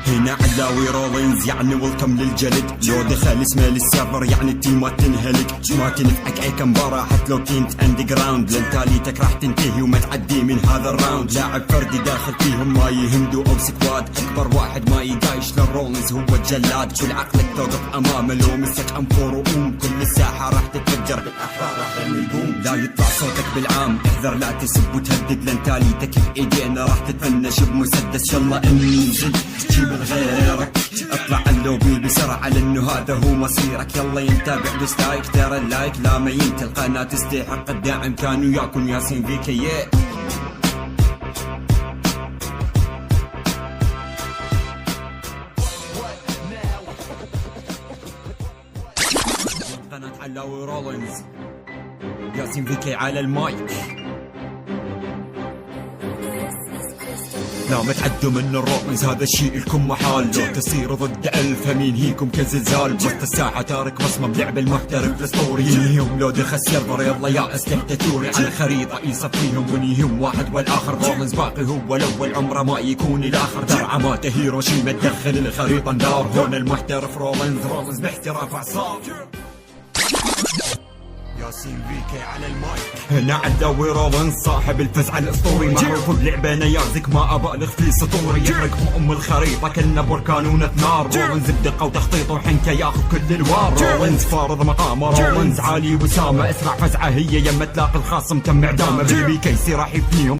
هنا علاوي رولينز يعني ويلكم للجلد. لو دخل اسمه للسيرفر يعني التيمات تنهلك. ما تنفعك اي كمبارة حتى لو كنت اندر جراوند، لان تاليتك راح تنتهي وما تعدي من هذا الراوند. لاعب فردي داخل فيهم ما يهمدو او سكواد، اكبر واحد ما يدايش للرولينز هو الجلاد. كل عقلك توقف امامه لو مسك انفور وقوم، كل الساحة راح تتفجر بالاحرار راح البوم. لا يطلع صوتك بالعام احذر لا تسب وتهدد، لان تاليتك بايدينا راح تتفنش بمسدس. يلا انزل جيب غيرك، اطلع اللوبي بسرعة لانه هذا هو مصيرك. يلا ينتابع بستايك ترى اللايك لا ما ينتهي، القناة تستحق الداعم. كان وياكم ياسين فيكي. قناة علاوي رولينز، ياسين فيكي على المايك. لا ما تعدوا من الرولينز هذا الشيء لكم محال. لو تصير ضد ألف مين هيكم كزلزال. وسط الساحة تارك بصمة بلعب المحترف الاسطوري. ينهيهم لو دخل السيرفر يلا يا دكتاتوري. على الخريطة يصفيهم ونيهم واحد والآخر. رولينز باقي هو الأول عمره ما يكون الآخر. درعة مات هيروشيما تدخل الخريطة نار. هون المحترف رولينز باحتراف أعصاب. ياسين فيكي على المايك. هنا علاوي رولينز صاحب الفزع الاسطوري. معروف بلعبه نيازك ما ابالغ في سطوري. يحرق ام الخريطه كأنه بركانونة نار. رولينز بدقه وتخطيط وحنكه ياخذ كل الوار. رولينز فارض مقامه. رولينز عالي وسامه. اسرع فزعه هي يما تلاقي الخصم تم اعدامه. بالبي كيسي راح يفنيهم.